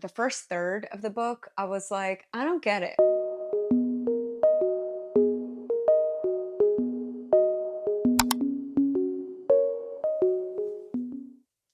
the first third of the book, I was like, I don't get it.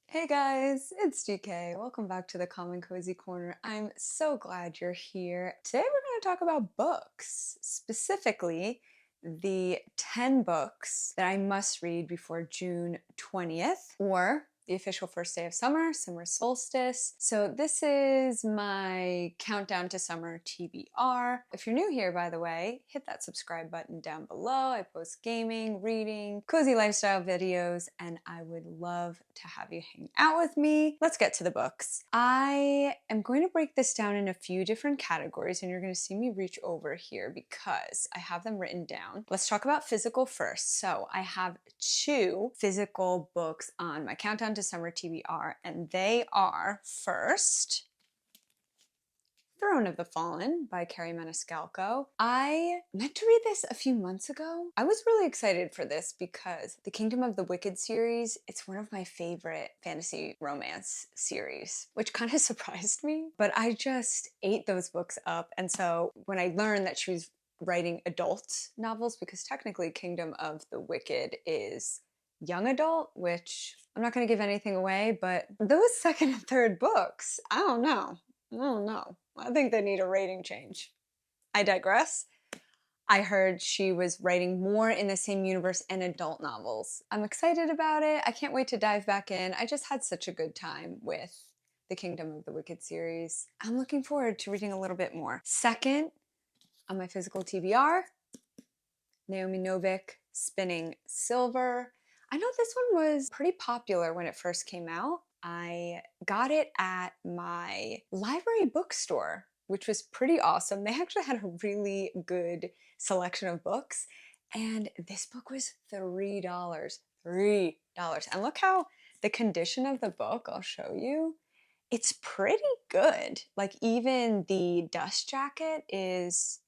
Hey guys, it's GK. Welcome back to the Common Cozy Corner. I'm so glad you're here. Today we're going to talk about books, specifically the 10 books that I must read before June 20th, or the official first day of summer solstice. So this is my countdown to summer TBR. If you're new here, by the way, hit that subscribe button down below. I post gaming, reading, cozy lifestyle videos, and I would love to have you hang out with me. Let's get to the books. I am going to break this down in a few different categories, and you're going to see me reach over here because I have them written down. Let's talk about physical first. So I have 2 physical books on my countdown to summer TBR, and they are first Throne of the Fallen by Carrie Maniscalco. I meant to read this a few months ago. I was really excited for this because the Kingdom of the Wicked series, it's one of my favorite fantasy romance series, which kind of surprised me, but I just ate those books up. And so when I learned that she was writing adult novels, because technically Kingdom of the Wicked is young adult, which I'm not going to give anything away, but those second and third books, I don't know. I think they need a rating change. I digress. I heard she was writing more in the same universe and adult novels. I'm excited about it. I can't wait to dive back in. I just had such a good time with the Kingdom of the Wicked series. I'm looking forward to reading a little bit more. Second, on my physical TBR, Naomi Novik, Spinning Silver. I know this one was pretty popular when it first came out. I got it at my library bookstore, which was pretty awesome. They actually had a really good selection of books, and this book was $3. $3. And look how the condition of the book, I'll show you. It's pretty good. Like even the dust jacket it's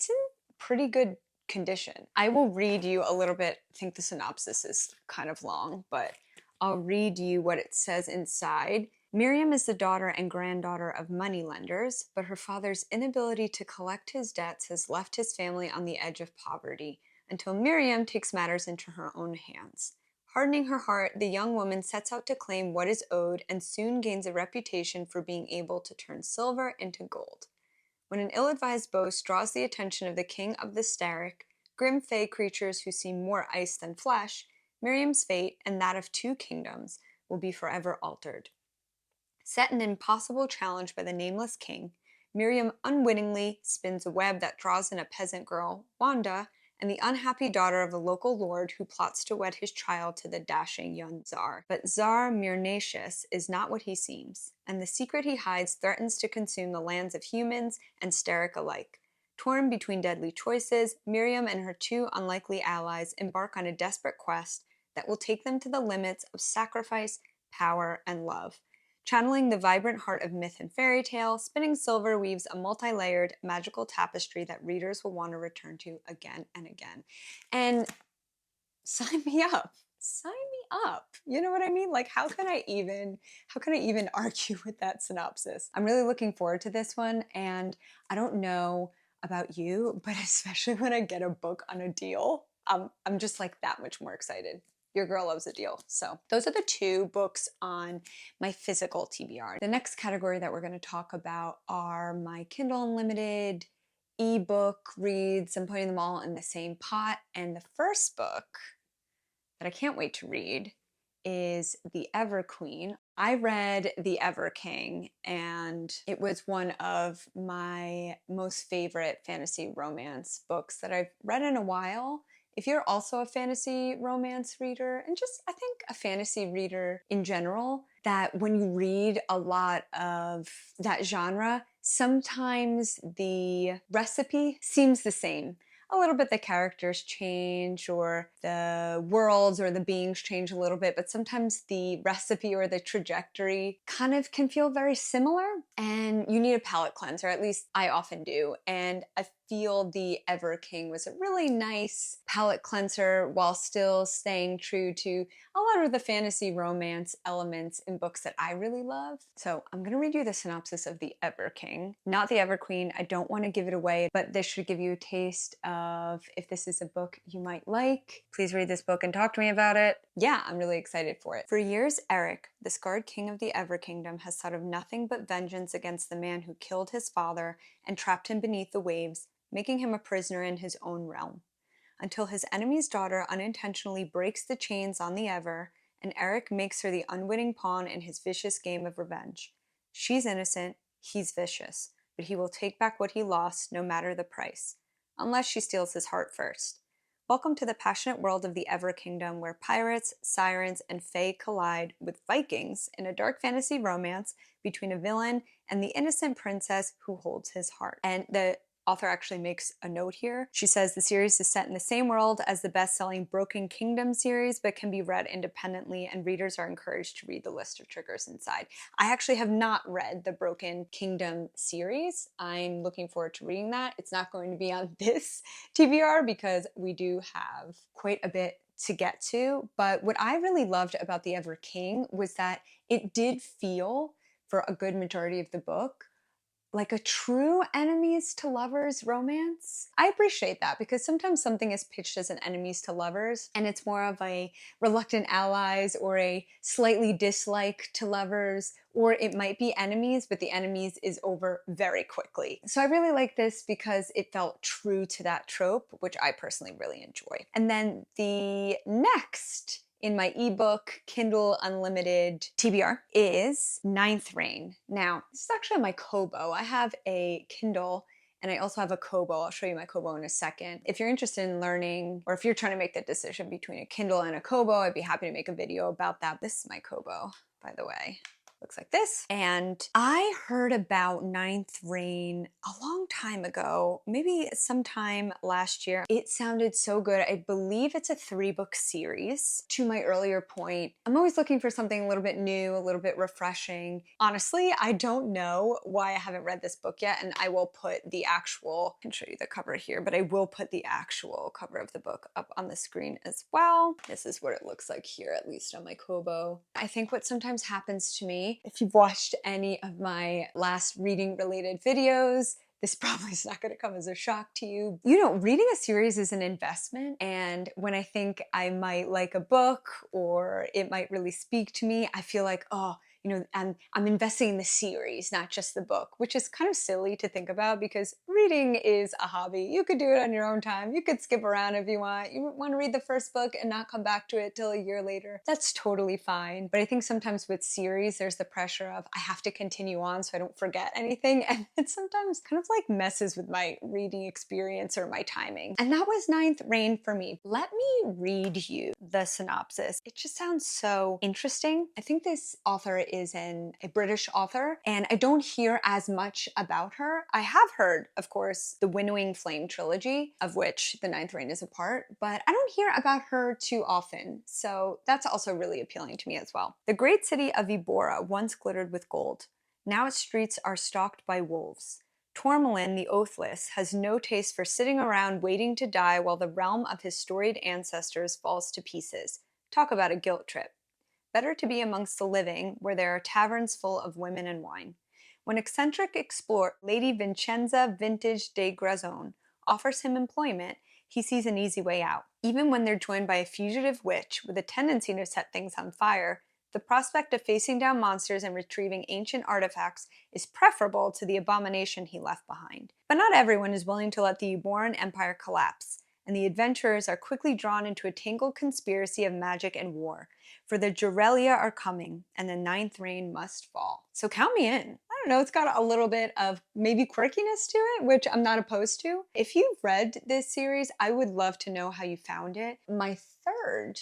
in pretty good condition. I will read you a little bit. I think the synopsis is kind of long, but I'll read you what it says inside. Miriam is the daughter and granddaughter of moneylenders, but her father's inability to collect his debts has left his family on the edge of poverty until Miriam takes matters into her own hands. Hardening her heart, the young woman sets out to claim what is owed and soon gains a reputation for being able to turn silver into gold. When an ill-advised boast draws the attention of the king of the Starrick, grim fey creatures who seem more ice than flesh, Miriam's fate and that of 2 kingdoms will be forever altered. Set an impossible challenge by the nameless king, Miriam unwittingly spins a web that draws in a peasant girl, Wanda, and the unhappy daughter of a local lord who plots to wed his child to the dashing young Tsar. But Tsar Mirnatius is not what he seems, and the secret he hides threatens to consume the lands of humans and Starrick alike. Torn between deadly choices, Miriam and her 2 unlikely allies embark on a desperate quest that will take them to the limits of sacrifice, power, and love. Channeling the vibrant heart of myth and fairy tale, Spinning Silver weaves a multi-layered, magical tapestry that readers will want to return to again and again. And sign me up. Sign me up. You know what I mean? Like, how can I even argue with that synopsis? I'm really looking forward to this one, and I don't know about you, but especially when I get a book on a deal, I'm just like that much more excited. Your girl loves a deal. So those are the 2 books on my physical TBR. The next category that we're going to talk about are my Kindle Unlimited ebook reads. I'm putting them all in the same pot. And the first book that I can't wait to read is The Ever Queen. I read The Ever King, and it was one of my most favorite fantasy romance books that I've read in a while. If you're also a fantasy romance reader, and just I think a fantasy reader in general, that when you read a lot of that genre, sometimes the recipe seems the same. A little bit the characters change, or the worlds or the beings change a little bit, but sometimes the recipe or the trajectory kind of can feel very similar, and you need a palate cleanser. At least I often do. And I feel the Ever King was a really nice palate cleanser while still staying true to a lot of the fantasy romance elements in books that I really love. So I'm gonna read you the synopsis of the Ever King, not the Ever Queen. I don't want to give it away, but this should give you a taste of if this is a book you might like. Please read this book and talk to me about it. Yeah, I'm really excited for it. For years, Eric, the scarred king of the Ever Kingdom, has thought of nothing but vengeance against the man who killed his father and trapped him beneath the waves, making him a prisoner in his own realm. Until his enemy's daughter unintentionally breaks the chains on the Ever, and Eric makes her the unwitting pawn in his vicious game of revenge. She's innocent, he's vicious, but he will take back what he lost no matter the price, unless she steals his heart first. Welcome to the passionate world of the Ever Kingdom, where pirates, sirens, and fae collide with Vikings in a dark fantasy romance between a villain and the innocent princess who holds his heart. And the author actually makes a note here. She says the series is set in the same world as the best-selling Broken Kingdom series, but can be read independently, and readers are encouraged to read the list of triggers inside. I actually have not read the Broken Kingdom series. I'm looking forward to reading that. It's not going to be on this TBR because we do have quite a bit to get to, but what I really loved about The Ever King was that it did feel, for a good majority of the book, like a true enemies to lovers romance. I appreciate that because sometimes something is pitched as an enemies to lovers and it's more of a reluctant allies or a slightly dislike to lovers, or it might be enemies, but the enemies is over very quickly. So I really like this because it felt true to that trope, which I personally really enjoy. And then the next in my ebook, Kindle Unlimited TBR is Ninth Reign. Now, this is actually my Kobo. I have a Kindle and I also have a Kobo. I'll show you my Kobo in a second. If you're interested in learning, or if you're trying to make the decision between a Kindle and a Kobo, I'd be happy to make a video about that. This is my Kobo, by the way. Looks like this. And I heard about Ninth Reign a long time ago, maybe sometime last year. It sounded so good. I believe it's a 3-book series. To my earlier point, I'm always looking for something a little bit new, a little bit refreshing. Honestly, I don't know why I haven't read this book yet, and I will put the actual, I can show you the cover here, but I will put the actual cover of the book up on the screen as well. This is what it looks like here, at least on my Kobo. I think what sometimes happens to me, if you've watched any of my last reading related videos, this probably is not going to come as a shock to you. You know, reading a series is an investment, and when I think I might like a book or it might really speak to me, I feel like, oh, you know, I'm investing in the series, not just the book, which is kind of silly to think about because reading is a hobby. You could do it on your own time. You could skip around if you want. You want to read the first book and not come back to it till a year later. That's totally fine. But I think sometimes with series, there's the pressure of I have to continue on so I don't forget anything. And it sometimes kind of like messes with my reading experience or my timing. And that was Ninth Reign for me. Let me read you the synopsis. It just sounds so interesting. I think this author is a British author, and I don't hear as much about her. I have heard, of course, the Winnowing Flame trilogy, of which the Ninth Reign is a part, but I don't hear about her too often, so that's also really appealing to me as well. The great city of Ebora once glittered with gold. Now its streets are stalked by wolves. Tourmalin the Oathless has no taste for sitting around waiting to die while the realm of his storied ancestors falls to pieces. Talk about a guilt trip. Better to be amongst the living, where there are taverns full of women and wine. When eccentric explorer Lady Vincenza Vintage de Grazone offers him employment, he sees an easy way out. Even when they're joined by a fugitive witch with a tendency to set things on fire, the prospect of facing down monsters and retrieving ancient artifacts is preferable to the abomination he left behind. But not everyone is willing to let the Eboran Empire collapse, and the adventurers are quickly drawn into a tangled conspiracy of magic and war. For the Jurelia are coming, and the Ninth Reign must fall. So count me in. I don't know, it's got a little bit of maybe quirkiness to it, which I'm not opposed to. If you've read this series, I would love to know how you found it. My third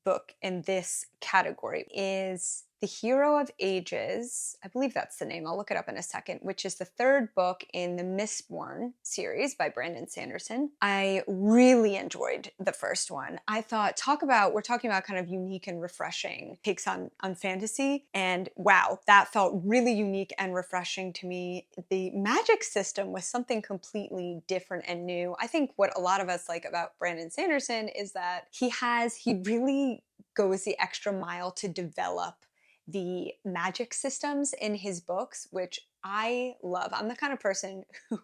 book in this category is The Hero of Ages, I believe that's the name, I'll look it up in a second, which is the third book in the Mistborn series by Brandon Sanderson. I really enjoyed the first one. I thought, we're talking about kind of unique and refreshing takes on fantasy, and wow, that felt really unique and refreshing to me. The magic system was something completely different and new. I think what a lot of us like about Brandon Sanderson is that he really goes the extra mile to develop the magic systems in his books, which I love. I'm the kind of person who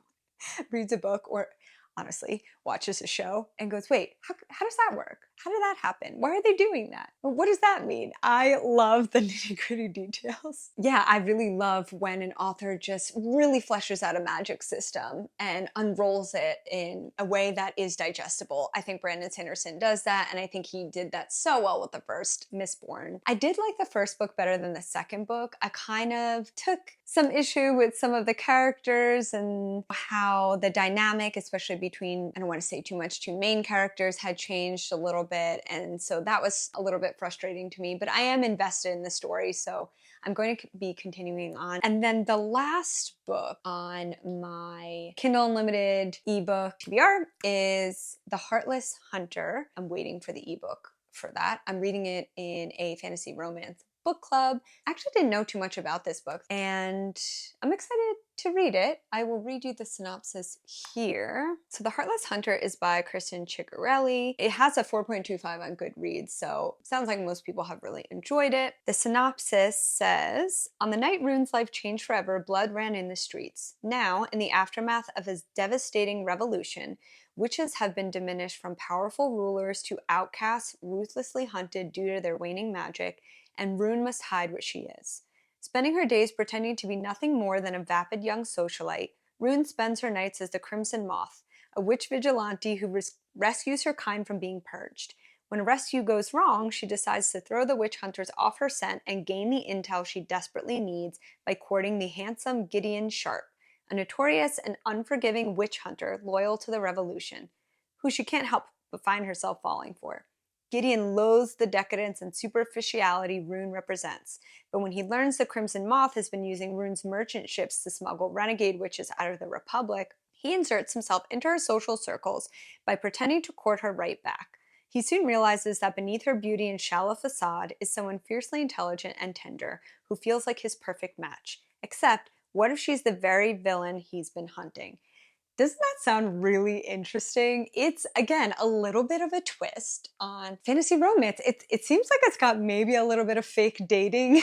reads a book or honestly watches a show and goes, wait, how does that work? How did that happen? Why are they doing that? What does that mean? I love the nitty-gritty details. Yeah, I really love when an author just really fleshes out a magic system and unrolls it in a way that is digestible. I think Brandon Sanderson does that, and I think he did that so well with the first Mistborn. I did like the first book better than the second book. I kind of took some issue with some of the characters and how the dynamic, especially between, I don't want to say too much, two main characters had changed a little bit. And so that was a little bit frustrating to me, but I am invested in the story, so I'm going to be continuing on. And then the last book on my Kindle Unlimited ebook TBR is The Heartless Hunter. I'm waiting for the ebook for that. I'm reading it in a fantasy romance book club. I actually didn't know too much about this book, and I'm excited to read it. I will read you the synopsis here. So The Heartless Hunter is by Kristen Ciccarelli. It has a 4.25 on Goodreads, so sounds like most people have really enjoyed it. The synopsis says, on the night Rune's life changed forever, blood ran in the streets. Now, in the aftermath of his devastating revolution, witches have been diminished from powerful rulers to outcasts ruthlessly hunted due to their waning magic, and Rune must hide what she is. Spending her days pretending to be nothing more than a vapid young socialite, Rune spends her nights as the Crimson Moth, a witch vigilante who rescues her kind from being purged. When a rescue goes wrong, she decides to throw the witch hunters off her scent and gain the intel she desperately needs by courting the handsome Gideon Sharp, a notorious and unforgiving witch hunter loyal to the revolution, who she can't help but find herself falling for. Gideon loathes the decadence and superficiality Rune represents, but when he learns the Crimson Moth has been using Rune's merchant ships to smuggle renegade witches out of the Republic, he inserts himself into her social circles by pretending to court her right back. He soon realizes that beneath her beauty and shallow facade is someone fiercely intelligent and tender who feels like his perfect match. Except, what if she's the very villain he's been hunting? Doesn't that sound really interesting? It's, again, a little bit of a twist on fantasy romance. It seems like it's got maybe a little bit of fake dating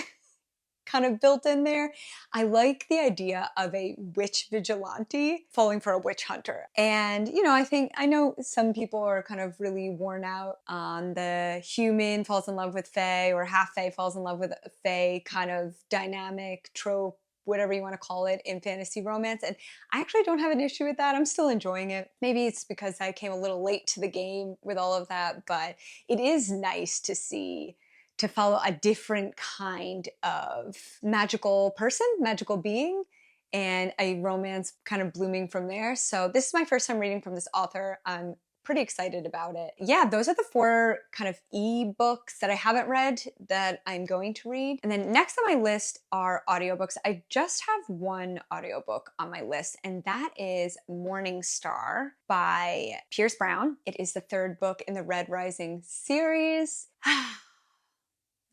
kind of built in there. I like the idea of a witch vigilante falling for a witch hunter. And, I know some people are kind of really worn out on the human falls in love with fae or half fae falls in love with a fae kind of dynamic trope, whatever you want to call it, in fantasy romance. And I actually don't have an issue with that. I'm still enjoying it. Maybe it's because I came a little late to the game with all of that, but it is nice to follow a different kind of magical person, magical being, and a romance kind of blooming from there. So this is my first time reading from this author. I'm pretty excited about it. Yeah, those are the 4 kind of ebooks that I haven't read that I'm going to read. And then next on my list are audiobooks. I just have one audiobook on my list, and that is Morning Star by Pierce Brown. It is the 3rd book in the Red Rising series.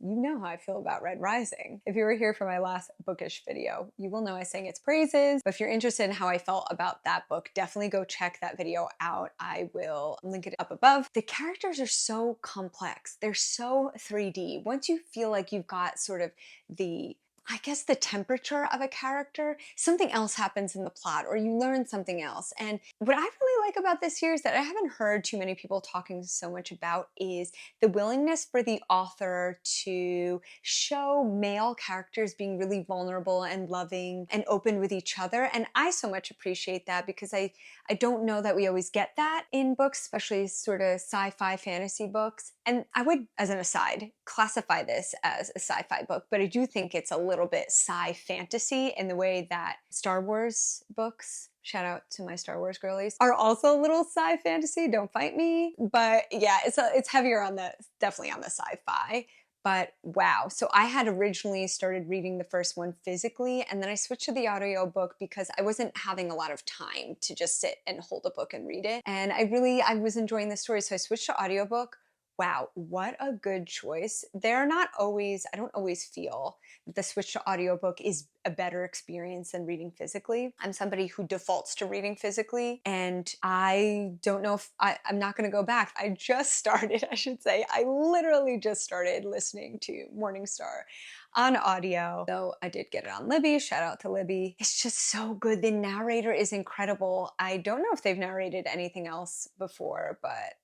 You know how I feel about Red Rising. If you were here for my last bookish video, you will know I sang its praises. But if you're interested in how I felt about that book, definitely go check that video out. I will link it up above. The characters are so complex. They're so 3D. Once you feel like you've got sort of the temperature of a character, something else happens in the plot or you learn something else. And what I really like about this series that I haven't heard too many people talking so much about is the willingness for the author to show male characters being really vulnerable and loving and open with each other. And I so much appreciate that because I don't know that we always get that in books, especially sort of sci-fi fantasy books. And I would, as an aside, classify this as a sci-fi book, but I do think it's a little bit sci-fantasy in the way that Star Wars books, shout out to my Star Wars girlies, are also a little sci-fantasy, don't fight me. But yeah, it's heavier on definitely on the sci-fi. But wow. So I had originally started reading the first one physically, and then I switched to the audiobook because I wasn't having a lot of time to just sit and hold a book and read it. And I was enjoying the story. So I switched to audiobook. Wow, what a good choice. They're not always, I don't always feel that the switch to audiobook is a better experience than reading physically. I'm somebody who defaults to reading physically, and I don't know if I'm not going to go back. I just started, I should say, I literally just started listening to Morningstar on audio. So I did get it on Libby. Shout out to Libby. It's just so good. The narrator is incredible. I don't know if they've narrated anything else before, but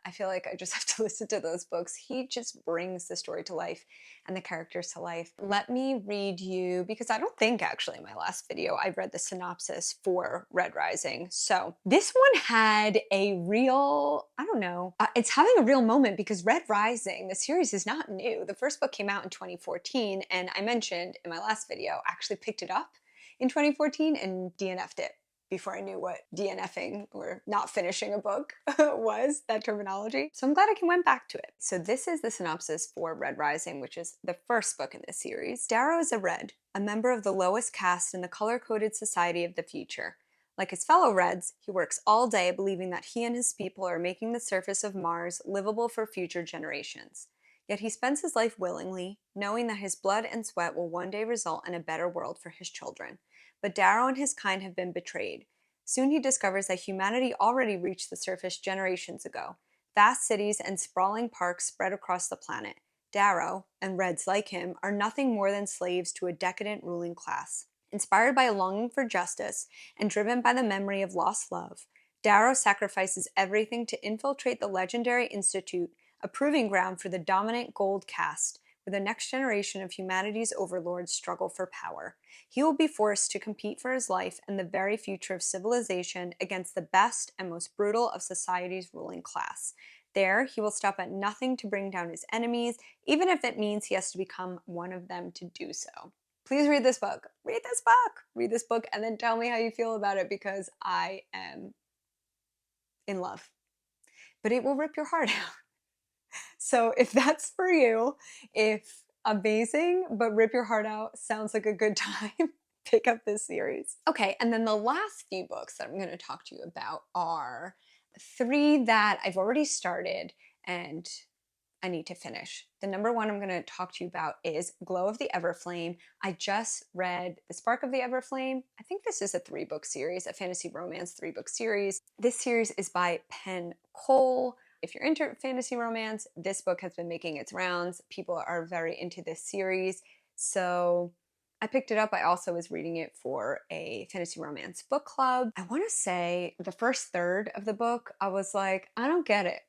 I feel like I just have to listen to those books. He just brings the story to life and the characters to life. Let me read you, because I don't think actually in my last video I read the synopsis for Red Rising. So this one had a real, I don't know, it's having a real moment because Red Rising, the series, is not new. The first book came out in 2014, and I mentioned in my last video, I actually picked it up in 2014 and DNF'd it before I knew what DNFing, or not finishing a book, was, that terminology. So I'm glad I went back to it. So this is the synopsis for Red Rising, which is the first book in this series. Darrow is a Red, a member of the lowest caste in the color-coded society of the future. Like his fellow Reds, he works all day believing that he and his people are making the surface of Mars livable for future generations. Yet he spends his life willingly, knowing that his blood and sweat will one day result in a better world for his children. But Darrow and his kind have been betrayed. Soon he discovers that humanity already reached the surface generations ago. Vast cities and sprawling parks spread across the planet. Darrow, and Reds like him, are nothing more than slaves to a decadent ruling class. Inspired by a longing for justice and driven by the memory of lost love, Darrow sacrifices everything to infiltrate the legendary institute, a proving ground for the dominant gold caste, where the next generation of humanity's overlords struggle for power. He will be forced to compete for his life and the very future of civilization against the best and most brutal of society's ruling class. There, he will stop at nothing to bring down his enemies, even if it means he has to become one of them to do so. Please read this book. Read this book. Read this book and then tell me how you feel about it, because I am in love. But it will rip your heart out. So if that's for you, if amazing but rip your heart out sounds like a good time, pick up this series. Okay, and then the last few books that I'm going to talk to you about are 3 that I've already started and I need to finish. The number 1 I'm going to talk to you about is Glow of the Everflame. I just read The Spark of the Everflame. I think this is a 3-book series, a fantasy romance 3-book series. This series is by Penn Cole. If you're into fantasy romance, this book has been making its rounds. People are very into this series. So I picked it up. I also was reading it for a fantasy romance book club. I want to say the first third of the book, I was like, I don't get it.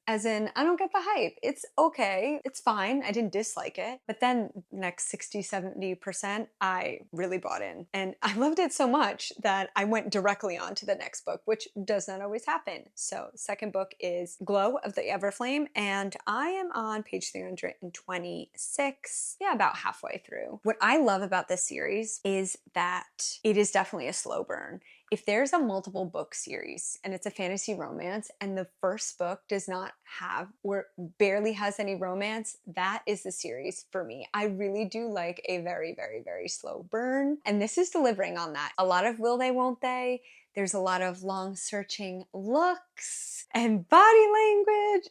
As in, I don't get the hype. It's okay. It's fine. I didn't dislike it. But then next 60, 70%, I really bought in. And I loved it so much that I went directly on to the next book, which does not always happen. So second book is Glow of the Everflame, and I am on page 326. Yeah, about halfway through. What I love about this series is that it is definitely a slow burn. If there's a multiple book series and it's a fantasy romance and the first book does not have or barely has any romance, that is the series for me. I really do like a very, very, very slow burn. And this is delivering on that. A lot of will they, won't they. There's a lot of long searching looks and body language.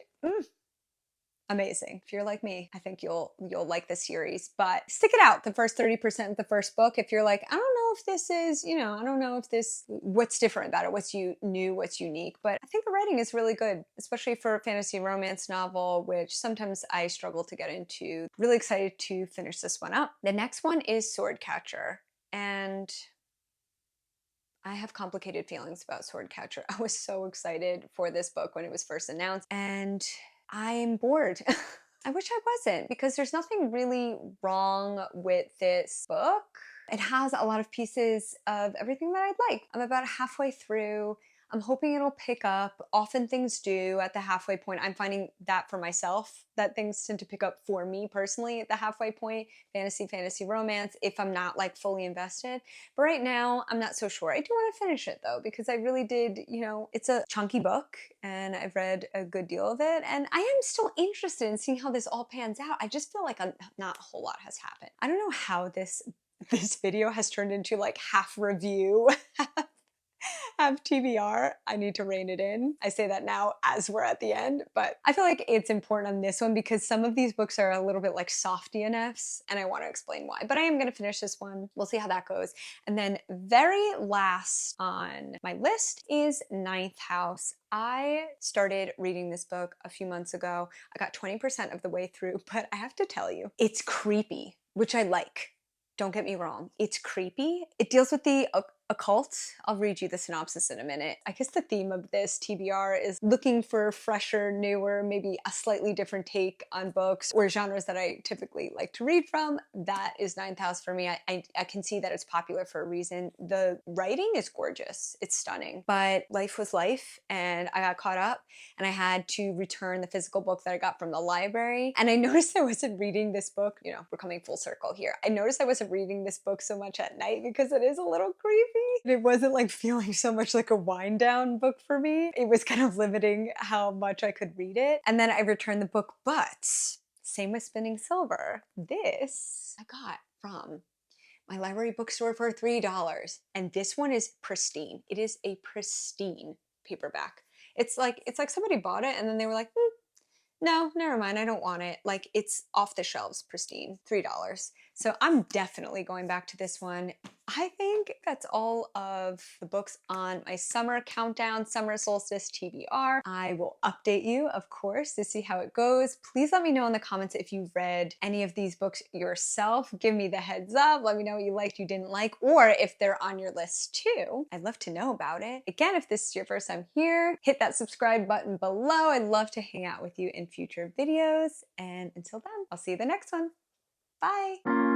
Amazing. If you're like me, I think you'll like the series, but stick it out the first 30% of the first book. If you're like, I don't know if this is, I don't know if this, what's different about it, what's new, what's unique, but I think the writing is really good, especially for a fantasy romance novel, which sometimes I struggle to get into. Really excited to finish this one up. The next one is Swordcatcher, and I have complicated feelings about Swordcatcher. I was so excited for this book when it was first announced, and I'm bored. I wish I wasn't, because there's nothing really wrong with this book. It has a lot of pieces of everything that I'd like. I'm about halfway through. I'm hoping it'll pick up. Often things do at the halfway point. I'm finding that for myself, that things tend to pick up for me personally at the halfway point, fantasy romance, if I'm not like fully invested. But right now, I'm not so sure. I do want to finish it though, because I really did, it's a chunky book and I've read a good deal of it. And I am still interested in seeing how this all pans out. I just feel like not a whole lot has happened. I don't know how this video has turned into like half review, have TBR. I need to rein it in. I say that now as we're at the end, but I feel like it's important on this one because some of these books are a little bit like soft DNFs and I want to explain why. But I am going to finish this one. We'll see how that goes. And then very last on my list is Ninth House. I started reading this book a few months ago. I got 20% of the way through, but I have to tell you, it's creepy, which I like. Don't get me wrong, it's creepy. It deals with the occult. I'll read you the synopsis in a minute. I guess the theme of this TBR is looking for fresher, newer, maybe a slightly different take on books or genres that I typically like to read from. That is Ninth House for me. I can see that it's popular for a reason. The writing is gorgeous. It's stunning. But life was life and I got caught up and I had to return the physical book that I got from the library. And I noticed I wasn't reading this book, we're coming full circle here. I noticed I wasn't reading this book so much at night because it is a little creepy. It wasn't like feeling so much like a wind down book for me. It was kind of limiting how much I could read it. And then I returned the book, but same with Spinning Silver. This I got from my library bookstore for $3. And this one is pristine. It is a pristine paperback. It's like somebody bought it and then they were like, no, never mind, I don't want it. Like, it's off the shelves, pristine, $3. So I'm definitely going back to this one. I think that's all of the books on my summer countdown, summer solstice TBR. I will update you, of course, to see how it goes. Please let me know in the comments if you've read any of these books yourself. Give me the heads up. Let me know what you liked, you didn't like, or if they're on your list too. I'd love to know about it. Again, if this is your first time here, hit that subscribe button below. I'd love to hang out with you in future videos. And until then, I'll see you the next one. Bye.